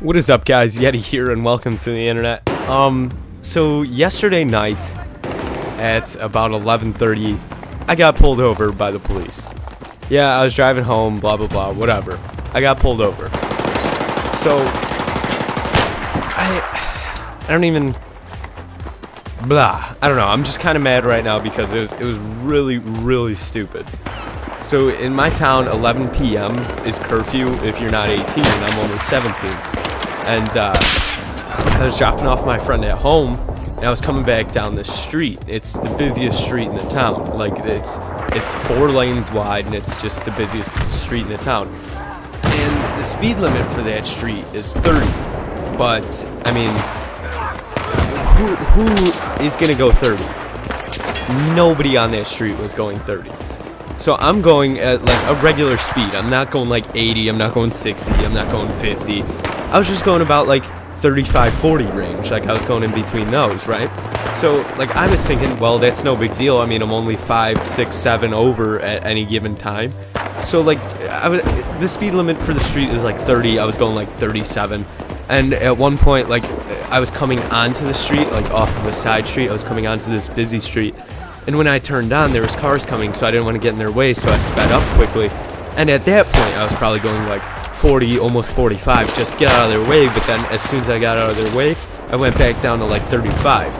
What is up, guys? Yeti here, and welcome to the internet. So yesterday night at about 11:30, I got pulled over by the police. Yeah, I was driving home, blah blah blah, whatever. I got pulled over. So I don't even I don't know. I'm just kind of mad right now because it was really stupid. So in my town, 11 p.m. is curfew if you're not 18, and I'm only 17. And I was dropping off my friend at home, and I was coming back down the street. It's the busiest street in the town. Like, it's 4 lanes wide, and it's just the busiest street in the town. And the speed limit for that street is 30. But I mean, who is gonna go 30? Nobody on that street was going 30. So I'm going at like a regular speed. I'm not going like 80, I'm not going 60, I'm not going 50. I was just going about like 35, 40 range. Like I was going in between those, right? So like I was thinking, well, that's no big deal. I mean, I'm only 5, 6, 7 over at any given time. So like the speed limit for the street is like 30. I was going like 37. And at one point, like I was coming onto the street, like off of a side street. I was coming onto this busy street. And when I turned on, there was cars coming, so I didn't want to get in their way, so I sped up quickly. And at that point, I was probably going like 40, almost 45, just to get out of their way. But then as soon as I got out of their way, I went back down to like 35.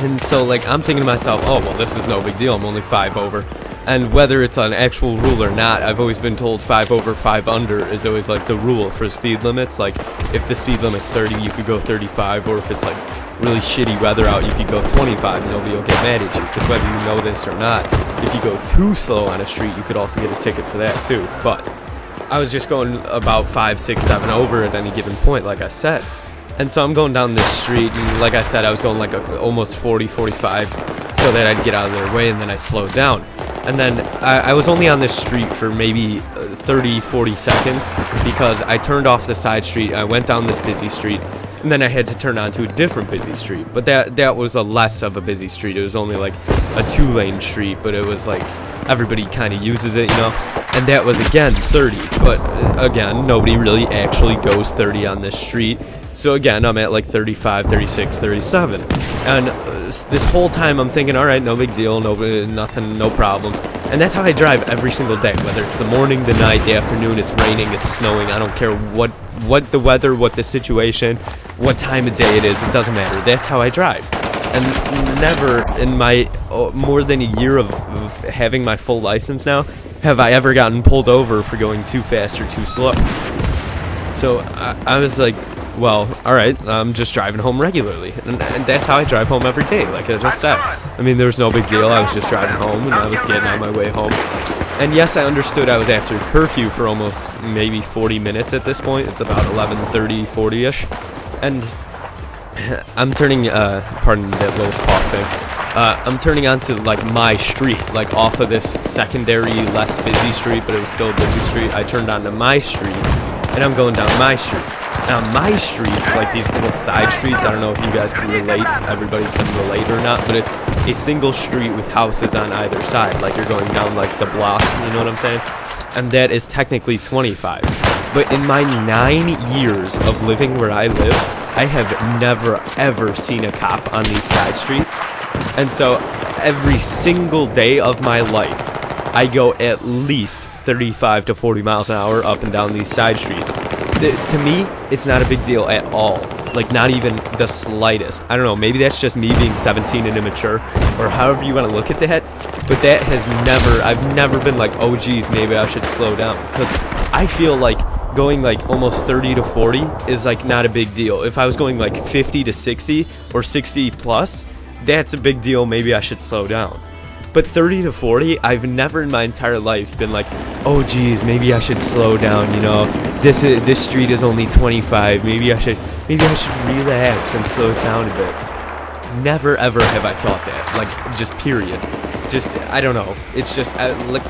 And so like I'm thinking to myself, oh, well, this is no big deal. I'm only 5 over. And whether it's an actual rule or not, I've always been told 5 over, 5 under is always like the rule for speed limits. Like if the speed limit's 30, you could go 35, or if it's like really shitty weather out, you could go 25 and nobody will get mad at you. Because whether you know this or not, if you go too slow on a street, you could also get a ticket for that too. But I was just going about 5, 6, 7 over at any given point, like I said. And so I'm going down this street, and like I said, I was going like almost 40, 45, so that I'd get out of their way, and then I slowed down. And then I was only on this street for maybe 30, 40 seconds because I turned off the side street, I went down this busy street, and then I had to turn onto a different busy street. But that was a less of a busy street. It was only like a 2-lane street, but it was like everybody kind of uses it, you know? And that was, again, 30. But, again, nobody really actually goes 30 on this street. So, again, I'm at like 35, 36, 37. And this whole time I'm thinking, all right, no big deal, nothing, no problems. And that's how I drive every single day, whether it's the morning, the night, the afternoon, it's raining, it's snowing. I don't care what the weather, what the situation, what time of day it is, it doesn't matter. That's how I drive. And never in my more than a year of having my full license now have I ever gotten pulled over for going too fast or too slow. So I was like, well, all right, I'm just driving home regularly. And that's how I drive home every day, like I just said. I mean, there was no big deal. I was just driving home, and I was getting on my way home. And yes, I understood I was after curfew for almost maybe 40 minutes at this point. It's about 11:30, 40-ish. And I'm turning, pardon that little cough thing. I'm turning onto like my street, like off of this secondary, less busy street, but it was still a busy street. I turned onto my street, and I'm going down my street. Now my streets, like these little side streets, I don't know if you guys can relate, everybody can relate or not, but it's a single street with houses on either side, like you're going down like the block, you know what I'm saying? And that is technically 25. But in my 9 years of living where I live, I have never ever seen a cop on these side streets. And so every single day of my life, I go at least 35 to 40 miles an hour up and down these side streets. To me, it's not a big deal at all. Like, not even the slightest. I don't know, maybe that's just me being 17 and immature, or however you want to look at that, but that has I've never been like, oh geez, maybe I should slow down. Because I feel like going like almost 30 to 40 is like not a big deal. If I was going like 50 to 60 or 60 plus, that's a big deal, maybe I should slow down. But 30 to 40, I've never in my entire life been like, oh geez, maybe I should slow down, you know, this street is only 25, maybe I should relax and slow down a bit. Never ever have I thought that, like, just period. Just, I don't know, it's just,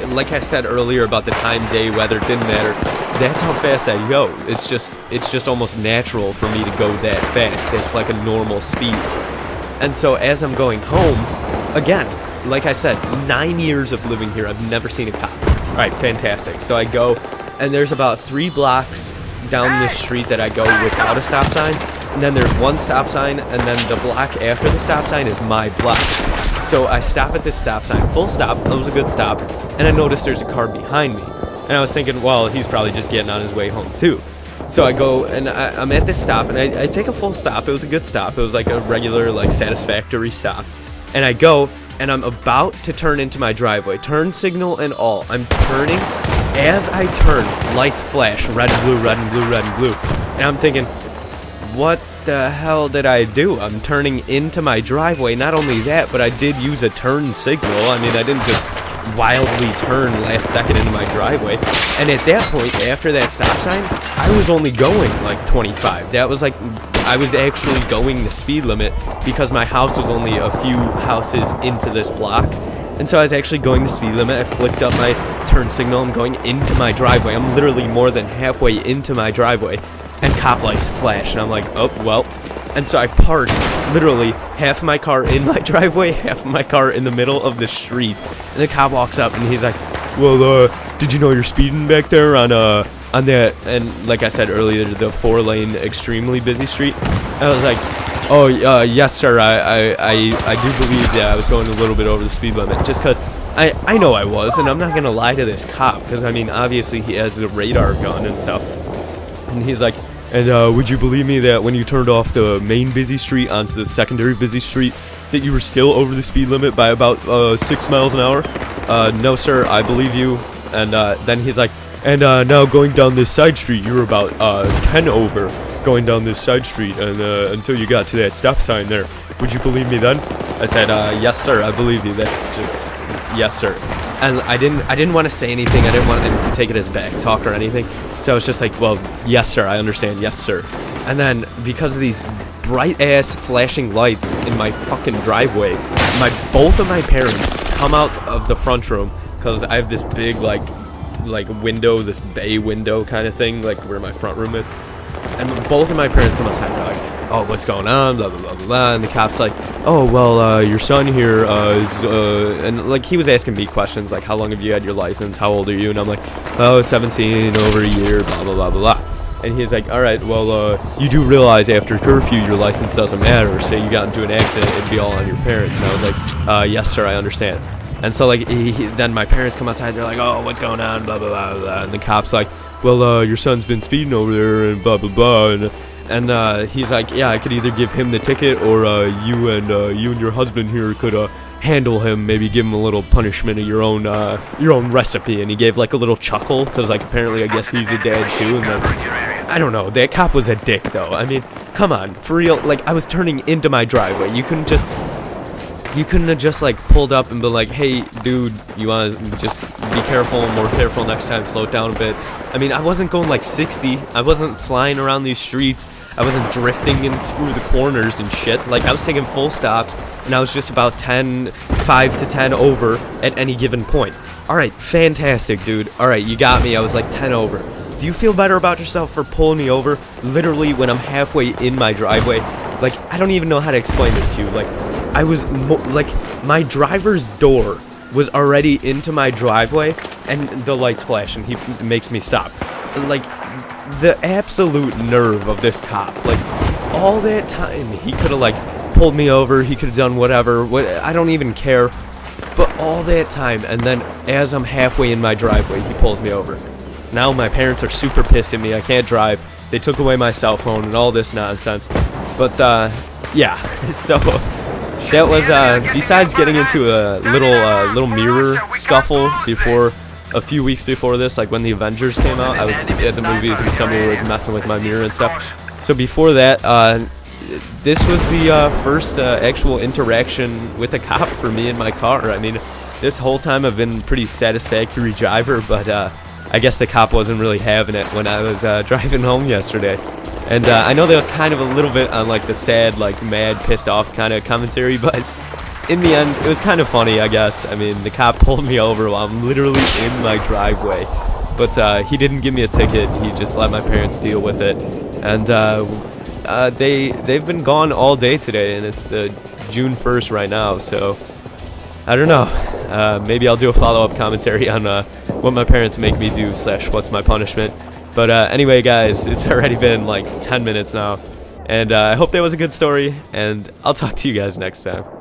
like I said earlier about the time, day, weather, didn't matter. That's how fast I go. It's just almost natural for me to go that fast. It's like a normal speed. And so as I'm going home, again, like I said, 9 years of living here, I've never seen a cop. All right, fantastic. So I go, and there's about 3 blocks down this street that I go without a stop sign, and then there's one stop sign, and then the block after the stop sign is my block. So I stop at this stop sign, full stop, that was a good stop, and I noticed there's a car behind me. And I was thinking, well, he's probably just getting on his way home too. So I go, and I'm at this stop, and I take a full stop. It was a good stop. It was like a regular, like, satisfactory stop. And I go, and I'm about to turn into my driveway, turn signal and all. I'm turning. As I turn, lights flash, red and blue, red and blue, red and blue. And I'm thinking, what the hell did I do? I'm turning into my driveway. Not only that, but I did use a turn signal. I mean, I didn't just wildly turn last second into my driveway. And at that point, after that stop sign, I was only going like 25. That was like, I was actually going the speed limit because my house was only a few houses into this block. And so I was actually going the speed limit. I flicked up my turn signal. I'm going into my driveway. I'm literally more than halfway into my driveway. And cop lights flash. And I'm like, oh, well. And so I parked literally half of my car in my driveway, half of my car in the middle of the street. And the cop walks up and he's like, well, did you know you're speeding back there on that, and like I said earlier, the 4-lane extremely busy street? And I was like, oh, yes, sir, I do believe that I was going a little bit over the speed limit, just because I know I was, and I'm not going to lie to this cop, because, I mean, obviously he has a radar gun and stuff. And he's like, and would you believe me that when you turned off the main busy street onto the secondary busy street, that you were still over the speed limit by about 6 miles an hour? No, sir, I believe you. And then he's like, and now going down this side street, you were about 10 over going down this side street, and until you got to that stop sign there. Would you believe me then? I said, yes, sir, I believe you. That's just, yes, sir. And I didn't want to say anything. I didn't want him to take it as back talk or anything. So I was just like, well, yes, sir, I understand. Yes, sir. And then because of these bright-ass flashing lights in my fucking driveway, both of my parents come out of the front room, because I have this big, like window, this bay window kind of thing, like where my front room is. And both of my parents come outside. They're like, oh, what's going on? Blah, blah, blah, blah, blah. And the cop's like, oh, well, your son here is, and like he was asking me questions, like, how long have you had your license? How old are you? And I'm like, oh, 17, over a year, blah, blah, blah, blah, blah. And he's like, all right, well, you do realize after curfew your license doesn't matter. Say you got into an accident, it'd be all on your parents. And I was like, yes, sir, I understand. And so, like, then my parents come outside. They're like, oh, what's going on? Blah, blah, blah, blah. And the cop's like, well, your son's been speeding over there and blah, blah, blah. And he's like, yeah, I could either give him the ticket or you and your husband here could handle him, maybe give him a little punishment of your own recipe. And he gave, like, a little chuckle because, like, apparently I guess he's a dad, too. And then, I don't know. That cop was a dick, though. I mean, come on. For real. Like, I was turning into my driveway. You couldn't have just like pulled up and been like, hey dude, you want to just be careful, more careful next time, slow it down a bit. I mean, I wasn't going like 60. I wasn't flying around these streets. I wasn't drifting in through the corners and shit. Like, I was taking full stops, and I was just about 5 to 10 over at any given point. Alright, fantastic, dude. Alright, you got me. I was like 10 over. Do you feel better about yourself for pulling me over literally when I'm halfway in my driveway? Like, I don't even know how to explain this to you. Like, I was, my driver's door was already into my driveway, and the lights flash, and he makes me stop. Like, the absolute nerve of this cop. Like, all that time, he could have, like, pulled me over, he could have done whatever, I don't even care. But all that time, and then as I'm halfway in my driveway, he pulls me over. Now my parents are super pissed at me, I can't drive. They took away my cell phone and all this nonsense. But, yeah, so... That was, besides getting into a little mirror scuffle a few weeks before this, like when the Avengers came out, I was at the movies and somebody was messing with my mirror and stuff. So before that, this was the first actual interaction with a cop for me in my car. I mean, this whole time I've been a pretty satisfactory driver, but I guess the cop wasn't really having it when I was driving home yesterday. And I know that was kind of a little bit on like the sad, like mad, pissed off kind of commentary, but in the end, it was kind of funny, I guess. I mean, the cop pulled me over while I'm literally in my driveway, but he didn't give me a ticket. He just let my parents deal with it. And they've been gone all day today, and it's June 1st right now, so I don't know. Maybe I'll do a follow-up commentary on what my parents make me do / what's my punishment. But anyway, guys, it's already been like 10 minutes now. And I hope that was a good story. And I'll talk to you guys next time.